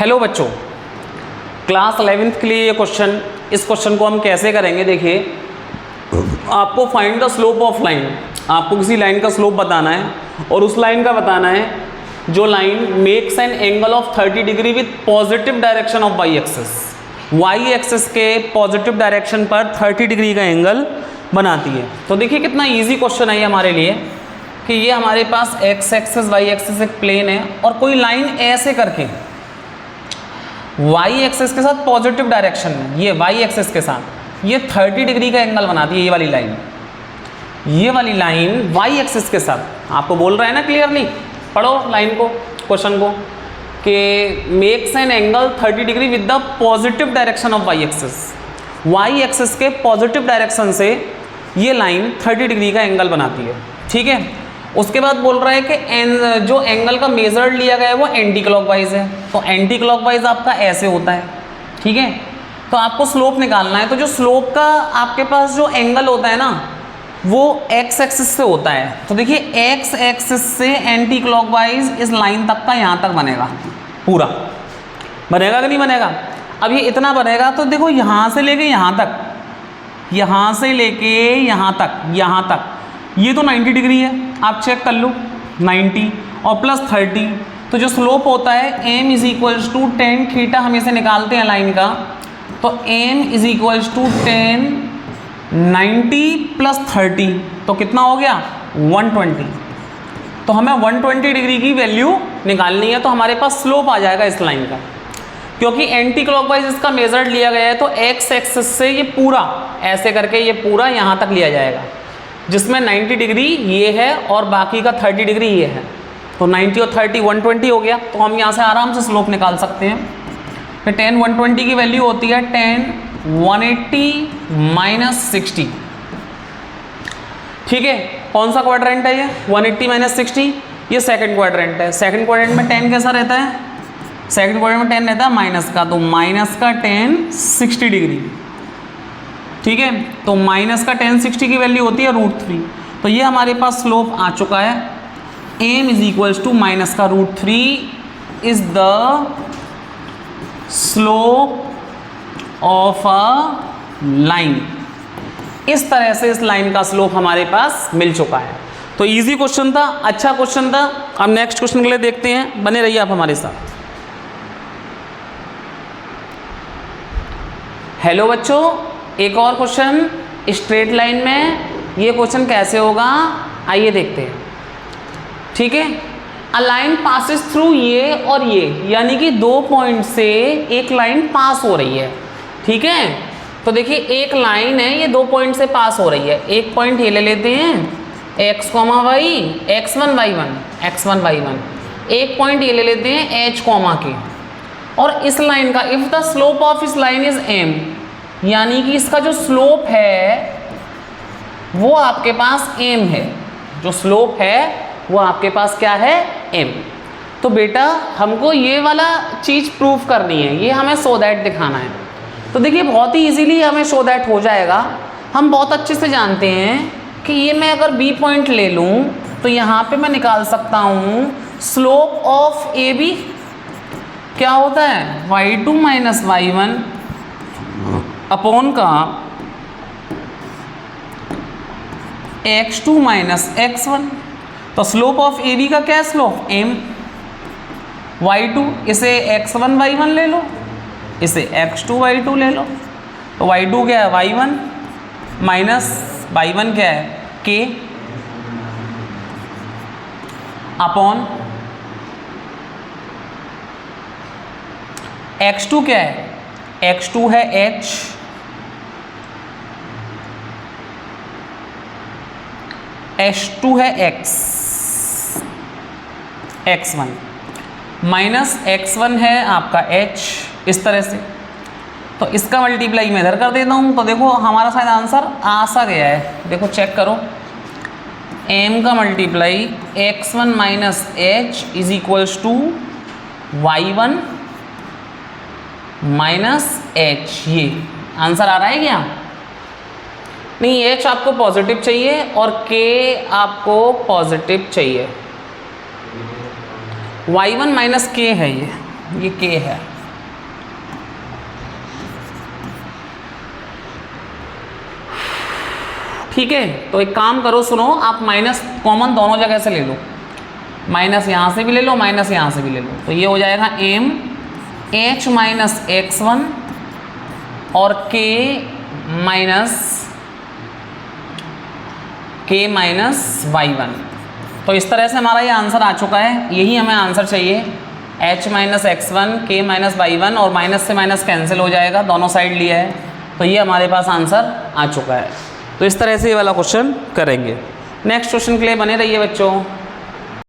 Hello बच्चों, class 11th के लिए ये क्वेश्चन, इस क्वेश्चन को हम कैसे करेंगे देखिए। आपको find the slope of line, आपको किसी लाइन का स्लोप बताना है और उस लाइन का बताना है जो line makes an angle of 30 degree with positive direction of Y axis, Y axis के पॉजिटिव डायरेक्शन पर 30 डिग्री का एंगल बनाती है। तो देखिए कितना इजी क्वेश्चन है ये हमारे लिए कि ये हमारे पास एक्स एक्सिस वाई एक्सिस एक प्लेन है और कोई लाइन ऐसे करके वाई एक्सिस के साथ पॉजिटिव डायरेक्शन में, ये वाई एक्सिस के साथ ये 30 डिग्री का एंगल बनाती है। ये वाली लाइन वाई एक्सिस के साथ, आपको बोल रहा है ना क्लियरली, पढ़ो लाइन को, क्वेश्चन को, कि makes an angle 30 degree with the positive direction of Y axis, Y axis के पॉजिटिव डायरेक्शन से ये लाइन 30 डिग्री का एंगल बनाती है। ठीक है, उसके बाद बोल रहा है कि जो एंगल का मेजर लिया गया है वो एंटी क्लॉकवाइज है, तो एंटी क्लॉकवाइज आपका ऐसे होता है। ठीक है, तो आपको स्लोप निकालना है, तो जो स्लोप का आपके पास जो एंगल होता है ना वो एक्स एक्सिस से होता है। तो देखिए एक्स एक्सिस से एंटी क्लॉकवाइज इस लाइन तक का यहाँ तक बनेगा, पूरा बनेगा कि नहीं बनेगा। अब ये इतना बनेगा तो देखो यहाँ से लेके यहाँ तक, यहाँ से लेके यहाँ तक ये तो 90 डिग्री है, आप चेक कर लो 90 और प्लस 30, तो जो स्लोप होता है m is equals to tan theta, हम इसे निकालते हैं लाइन का, तो m is equals to 10 90 plus 30, तो कितना हो गया 120। तो हमें 120 डिग्री की वैल्यू निकालनी है, तो हमारे पास स्लोप आ जाएगा इस लाइन का। क्योंकि एंटी क्लॉकवाइज इसका मेजर लिया गया है तो एक्स एक्सिस से ये पूरा ऐसे करके ये पूरा यहाँ तक लिया जाएगा, जिसमें 90 डिग्री ये है और बाकी का 30 डिग्री ये है, तो 90 और 30 120 हो गया। तो हम यहाँ से आराम से स्लोप निकाल सकते हैं। फिर 10 120 की वैल्यू होती है 10 180 माइनस 60। ठीक है, कौन सा क्वाड्रेंट है ये 180 माइनस 60, ये सेकंड क्वाड्रेंट है। सेकंड क्वाड्रेंट में 10 कैसा रहता है, सेकंड क्वाड्रेंट में 10 रहता है माइनस का, तो माइनस का 10 60 डिग्री। ठीक है, तो माइनस का 10 60 की वैल्यू होती है √3, तो ये हमारे पास स्लोप आ चुका है। m is equals to minus का √3 is the slope of a line. इस तरह से इस लाइन का स्लोप हमारे पास मिल चुका है। तो इजी क्वेश्चन था, अच्छा क्वेश्चन था। अब नेक्स्ट क्वेश्चन के लिए देखते हैं, बने रहिए आप हमारे साथ। हेलो बच्चों, एक और क्वेश्चन स्ट्रेट लाइन में, ये क्वेश्चन कैसे होगा आइए देखते हैं। ठीक है, अ लाइन पासिस थ्रू ये और ये, यानी कि दो पॉइंट से एक लाइन पास हो रही है। ठीक है, तो देखिए एक लाइन है, ये दो पॉइंट से पास हो रही है। एक पॉइंट ये ले लेते हैं x, y, x1 y1, एक पॉइंट ये ले लेते हैं h, के, और इस लाइन का इफ द स्लोप ऑफ इस लाइन इज m, यानी कि इसका जो स्लोप है वो आपके पास m है, जो स्लोप है वो आपके पास क्या है m। तो बेटा हमको ये वाला चीज़ प्रूफ करनी है, ये हमें सो दैट दिखाना है। तो देखिए बहुत ही इजीली हमें सो दैट हो जाएगा। हम बहुत अच्छे से जानते हैं कि ये मैं अगर b पॉइंट ले लूँ तो यहाँ पे मैं निकाल सकता हूँ स्लोप ऑफ AB क्या होता है y2 माइनस y1 अपॉन का x2 माइनस x1। तो स्लोप ऑफ AB का क्या है, स्लोप m, y2 इसे x1 y1 ले लो, इसे x2 y2 ले लो, तो y2 क्या है y1 माइनस y1 क्या है k अपॉन x2 क्या है, x2 है h, h2 है x, x1 माइनस x1 है आपका h, इस तरह से। तो इसका मल्टीप्लाई मैं इधर कर देता हूँ, तो देखो हमारा शायद आंसर आ सा गया है। देखो चेक करो, m का multiply x1 minus h is equals to y1 minus h। ये आंसर आ रहा है क्या? नहीं, h आपको पॉजिटिव चाहिए और k आपको पॉजिटिव चाहिए। y1 माइनस k है, ये k है। ठीक है, तो एक काम करो, सुनो, आप माइनस कॉमन दोनों जगह से ले लो, माइनस यहाँ से भी ले लो, माइनस यहाँ से भी ले लो, तो ये हो जाएगा m h माइनस x1 और k माइनस y1। तो इस तरह से हमारा ये आंसर आ चुका है, यही हमें आंसर चाहिए, h minus x1 k minus y1, और माइनस से माइनस कैंसिल हो जाएगा, दोनों साइड लिया है, तो ये हमारे पास आंसर आ चुका है। तो इस तरह से ये वाला क्वेश्चन करेंगे। नेक्स्ट क्वेश्चन के लिए बने रहिए बच्चों।